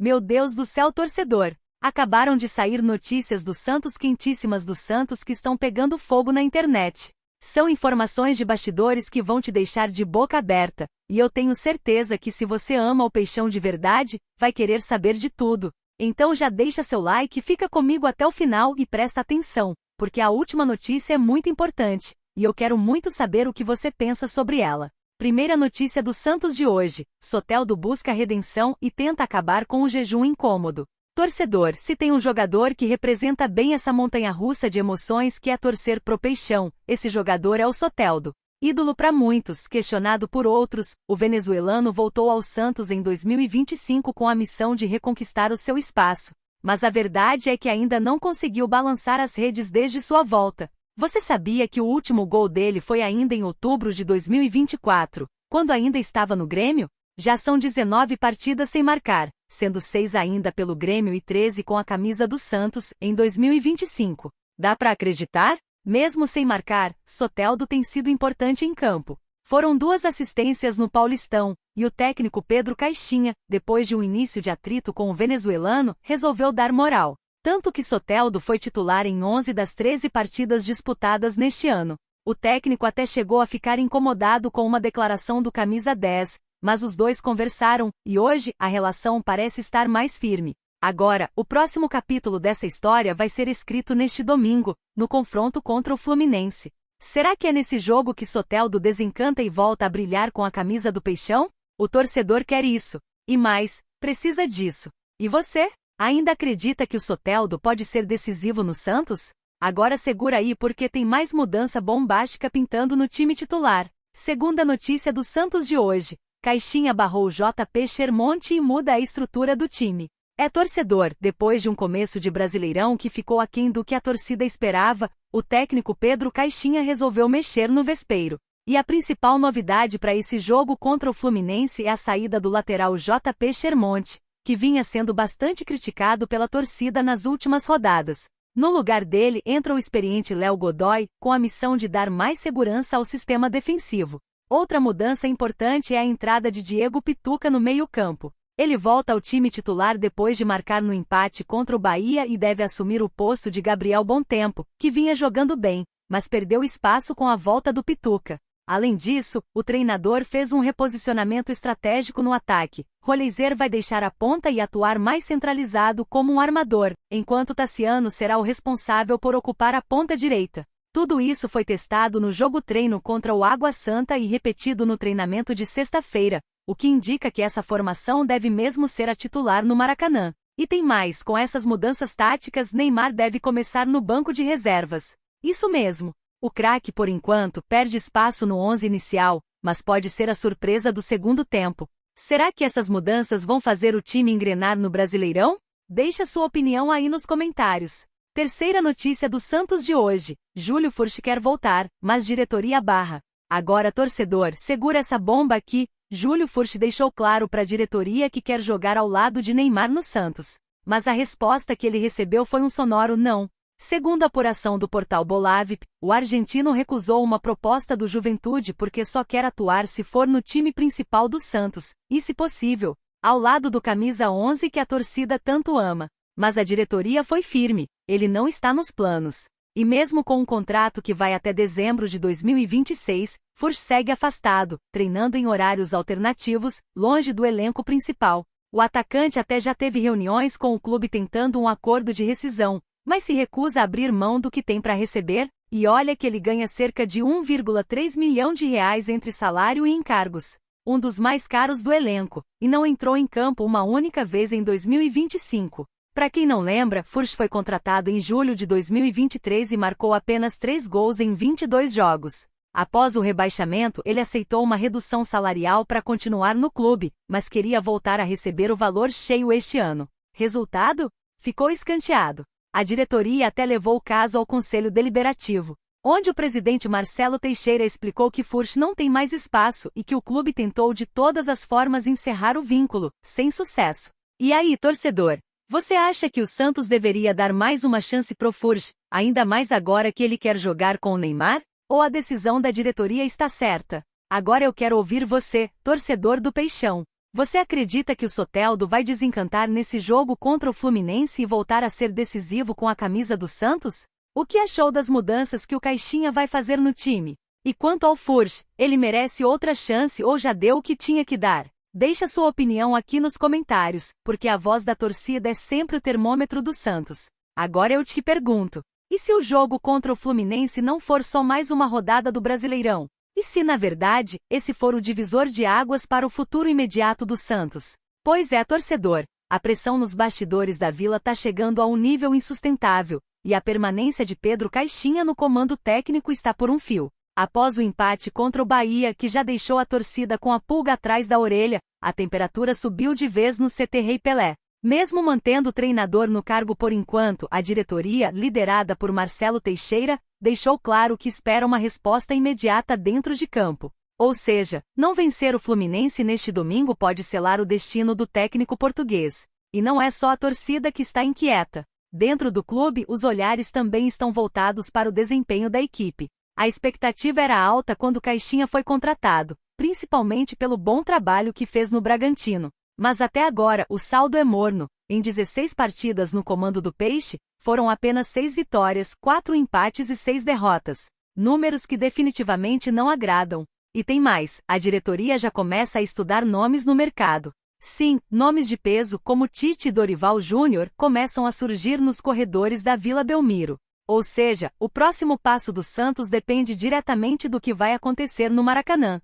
Meu Deus do céu, torcedor! Acabaram de sair notícias do Santos quentíssimas do Santos que estão pegando fogo na internet. São informações de bastidores que vão te deixar de boca aberta, e eu tenho certeza que se você ama o Peixão de verdade, vai querer saber de tudo. Então já deixa seu like, fica comigo até o final e presta atenção, porque a última notícia é muito importante, e eu quero muito saber o que você pensa sobre ela. Primeira notícia do Santos de hoje: Soteldo busca redenção e tenta acabar com o jejum incômodo. Torcedor, se tem um jogador que representa bem essa montanha-russa de emoções que é torcer pro Peixão, esse jogador é o Soteldo. Ídolo para muitos, questionado por outros, o venezuelano voltou ao Santos em 2025 com a missão de reconquistar o seu espaço. Mas a verdade é que ainda não conseguiu balançar as redes desde sua volta. Você sabia que o último gol dele foi ainda em outubro de 2024, quando ainda estava no Grêmio? Já são 19 partidas sem marcar, sendo 6 ainda pelo Grêmio e 13 com a camisa do Santos, em 2025. Dá para acreditar? Mesmo sem marcar, Soteldo tem sido importante em campo. Foram 2 assistências no Paulistão, e o técnico Pedro Caixinha, depois de um início de atrito com o venezuelano, resolveu dar moral. Tanto que Soteldo foi titular em 11 das 13 partidas disputadas neste ano. O técnico até chegou a ficar incomodado com uma declaração do camisa 10, mas os dois conversaram, e hoje, a relação parece estar mais firme. Agora, o próximo capítulo dessa história vai ser escrito neste domingo, no confronto contra o Fluminense. Será que é nesse jogo que Soteldo desencanta e volta a brilhar com a camisa do Peixão? O torcedor quer isso. E mais, precisa disso. E você? Ainda acredita que o Soteldo pode ser decisivo no Santos? Agora segura aí porque tem mais mudança bombástica pintando no time titular. Segunda notícia do Santos de hoje: Caixinha barrou JP Schermonti e muda a estrutura do time. É torcedor, depois de um começo de Brasileirão que ficou aquém do que a torcida esperava, o técnico Pedro Caixinha resolveu mexer no vespeiro. E a principal novidade para esse jogo contra o Fluminense é a saída do lateral JP Schermonti, que vinha sendo bastante criticado pela torcida nas últimas rodadas. No lugar dele entra o experiente Léo Godoy, com a missão de dar mais segurança ao sistema defensivo. Outra mudança importante é a entrada de Diego Pituca no meio-campo. Ele volta ao time titular depois de marcar no empate contra o Bahia e deve assumir o posto de Gabriel Bontempo, que vinha jogando bem, mas perdeu espaço com a volta do Pituca. Além disso, o treinador fez um reposicionamento estratégico no ataque. Roleiser vai deixar a ponta e atuar mais centralizado como um armador, enquanto Tassiano será o responsável por ocupar a ponta direita. Tudo isso foi testado no jogo-treino contra o Água Santa e repetido no treinamento de sexta-feira, o que indica que essa formação deve mesmo ser a titular no Maracanã. E tem mais, com essas mudanças táticas, Neymar deve começar no banco de reservas. Isso mesmo. O craque, por enquanto, perde espaço no 11 inicial, mas pode ser a surpresa do segundo tempo. Será que essas mudanças vão fazer o time engrenar no Brasileirão? Deixa sua opinião aí nos comentários. Terceira notícia do Santos de hoje: Júlio Furch quer voltar, mas diretoria barra. Agora, torcedor, segura essa bomba aqui. Júlio Furch deixou claro para a diretoria que quer jogar ao lado de Neymar no Santos. Mas a resposta que ele recebeu foi um sonoro não. Segundo a apuração do portal Bolavip, o argentino recusou uma proposta do Juventude porque só quer atuar se for no time principal do Santos, e se possível, ao lado do camisa 11 que a torcida tanto ama. Mas a diretoria foi firme, ele não está nos planos. E mesmo com um contrato que vai até dezembro de 2026, Furch segue afastado, treinando em horários alternativos, longe do elenco principal. O atacante até já teve reuniões com o clube tentando um acordo de rescisão, mas se recusa a abrir mão do que tem para receber, e olha que ele ganha cerca de 1,3 milhão de reais entre salário e encargos. Um dos mais caros do elenco, e não entrou em campo uma única vez em 2025. Para quem não lembra, Furch foi contratado em julho de 2023 e marcou apenas 3 gols em 22 jogos. Após o rebaixamento, ele aceitou uma redução salarial para continuar no clube, mas queria voltar a receber o valor cheio este ano. Resultado? Ficou escanteado. A diretoria até levou o caso ao Conselho Deliberativo, onde o presidente Marcelo Teixeira explicou que Furch não tem mais espaço e que o clube tentou de todas as formas encerrar o vínculo, sem sucesso. E aí, torcedor? Você acha que o Santos deveria dar mais uma chance pro Furch, ainda mais agora que ele quer jogar com o Neymar? Ou a decisão da diretoria está certa? Agora eu quero ouvir você, torcedor do Peixão. Você acredita que o Soteldo vai desencantar nesse jogo contra o Fluminense e voltar a ser decisivo com a camisa do Santos? O que achou das mudanças que o Caixinha vai fazer no time? E quanto ao Furch, ele merece outra chance ou já deu o que tinha que dar? Deixa sua opinião aqui nos comentários, porque a voz da torcida é sempre o termômetro do Santos. Agora eu te pergunto, e se o jogo contra o Fluminense não for só mais uma rodada do Brasileirão? E se, na verdade, esse for o divisor de águas para o futuro imediato do Santos? Pois é, torcedor, a pressão nos bastidores da Vila tá chegando a um nível insustentável, e a permanência de Pedro Caixinha no comando técnico está por um fio. Após o empate contra o Bahia, que já deixou a torcida com a pulga atrás da orelha, a temperatura subiu de vez no CT Rei Pelé. Mesmo mantendo o treinador no cargo por enquanto, a diretoria, liderada por Marcelo Teixeira, deixou claro que espera uma resposta imediata dentro de campo. Ou seja, não vencer o Fluminense neste domingo pode selar o destino do técnico português. E não é só a torcida que está inquieta. Dentro do clube, os olhares também estão voltados para o desempenho da equipe. A expectativa era alta quando Caixinha foi contratado, principalmente pelo bom trabalho que fez no Bragantino. Mas até agora, o saldo é morno. Em 16 partidas no comando do Peixe, foram apenas 6 vitórias, 4 empates e 6 derrotas. Números que definitivamente não agradam. E tem mais, a diretoria já começa a estudar nomes no mercado. Sim, nomes de peso como Tite e Dorival Júnior começam a surgir nos corredores da Vila Belmiro. Ou seja, o próximo passo do Santos depende diretamente do que vai acontecer no Maracanã.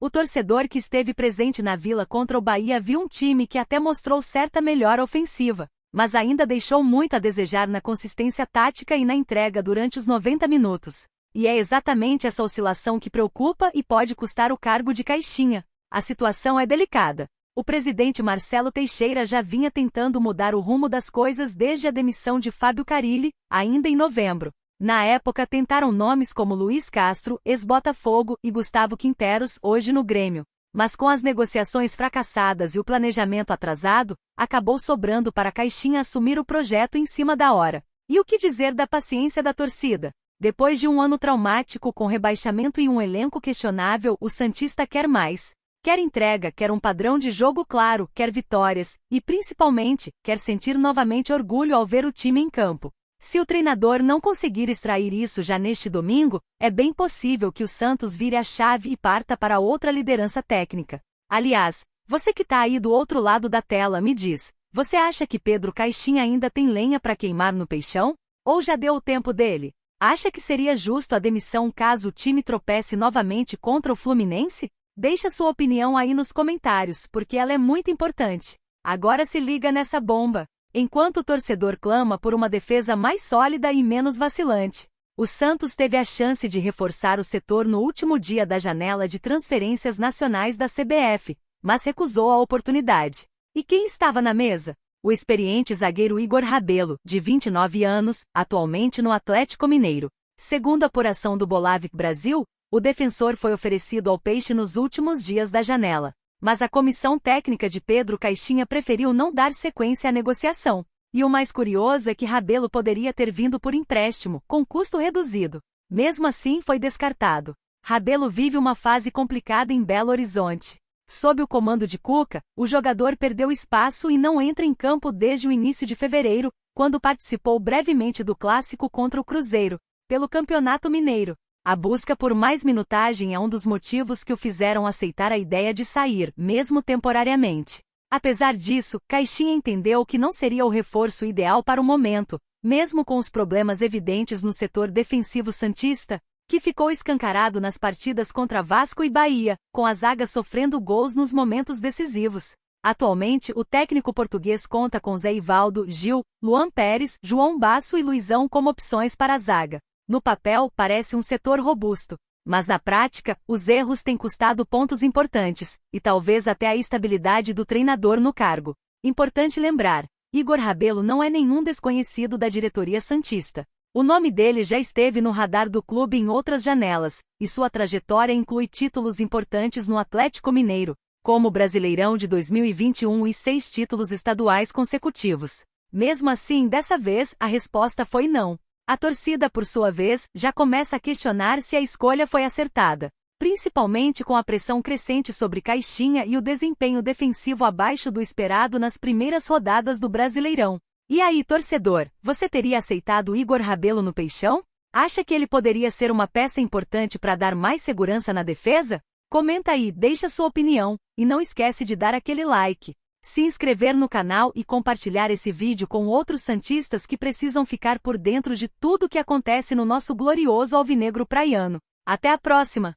O torcedor que esteve presente na Vila contra o Bahia viu um time que até mostrou certa melhora ofensiva, mas ainda deixou muito a desejar na consistência tática e na entrega durante os 90 minutos. E é exatamente essa oscilação que preocupa e pode custar o cargo de Caixinha. A situação é delicada. O presidente Marcelo Teixeira já vinha tentando mudar o rumo das coisas desde a demissão de Fábio Carille, ainda em novembro. Na época tentaram nomes como Luiz Castro, ex-Botafogo, e Gustavo Quinteros, hoje no Grêmio. Mas com as negociações fracassadas e o planejamento atrasado, acabou sobrando para Caixinha assumir o projeto em cima da hora. E o que dizer da paciência da torcida? Depois de um ano traumático com rebaixamento e um elenco questionável, o santista quer mais. Quer entrega, quer um padrão de jogo claro, quer vitórias, e principalmente, quer sentir novamente orgulho ao ver o time em campo. Se o treinador não conseguir extrair isso já neste domingo, é bem possível que o Santos vire a chave e parta para outra liderança técnica. Aliás, você que tá aí do outro lado da tela me diz, você acha que Pedro Caixinha ainda tem lenha para queimar no peixão? Ou já deu o tempo dele? Acha que seria justo a demissão caso o time tropece novamente contra o Fluminense? Deixa sua opinião aí nos comentários, porque ela é muito importante. Agora se liga nessa bomba. Enquanto o torcedor clama por uma defesa mais sólida e menos vacilante, o Santos teve a chance de reforçar o setor no último dia da janela de transferências nacionais da CBF, mas recusou a oportunidade. E quem estava na mesa? O experiente zagueiro Igor Rabelo, de 29 anos, atualmente no Atlético Mineiro. Segundo a apuração do Bolavik Brasil, o defensor foi oferecido ao Peixe nos últimos dias da janela. Mas a comissão técnica de Pedro Caixinha preferiu não dar sequência à negociação. E o mais curioso é que Rabelo poderia ter vindo por empréstimo, com custo reduzido. Mesmo assim foi descartado. Rabelo vive uma fase complicada em Belo Horizonte. Sob o comando de Cuca, o jogador perdeu espaço e não entra em campo desde o início de fevereiro, quando participou brevemente do clássico contra o Cruzeiro, pelo Campeonato Mineiro. A busca por mais minutagem é um dos motivos que o fizeram aceitar a ideia de sair, mesmo temporariamente. Apesar disso, Caixinha entendeu que não seria o reforço ideal para o momento, mesmo com os problemas evidentes no setor defensivo santista, que ficou escancarado nas partidas contra Vasco e Bahia, com a zaga sofrendo gols nos momentos decisivos. Atualmente, o técnico português conta com Zé Ivaldo, Gil, Luan Pérez, João Basso e Luizão como opções para a zaga. No papel, parece um setor robusto, mas na prática, os erros têm custado pontos importantes, e talvez até a estabilidade do treinador no cargo. Importante lembrar, Igor Rabelo não é nenhum desconhecido da diretoria santista. O nome dele já esteve no radar do clube em outras janelas, e sua trajetória inclui títulos importantes no Atlético Mineiro, como o Brasileirão de 2021 e 6 títulos estaduais consecutivos. Mesmo assim, dessa vez, a resposta foi não. A torcida, por sua vez, já começa a questionar se a escolha foi acertada. principalmente com a pressão crescente sobre Caixinha e o desempenho defensivo abaixo do esperado nas primeiras rodadas do Brasileirão. E aí, torcedor, você teria aceitado Igor Rabelo no Peixão? Acha que ele poderia ser uma peça importante para dar mais segurança na defesa? Comenta aí, deixa sua opinião, e não esquece de dar aquele like, se inscrever no canal e compartilhar esse vídeo com outros santistas que precisam ficar por dentro de tudo o que acontece no nosso glorioso alvinegro praiano. Até a próxima!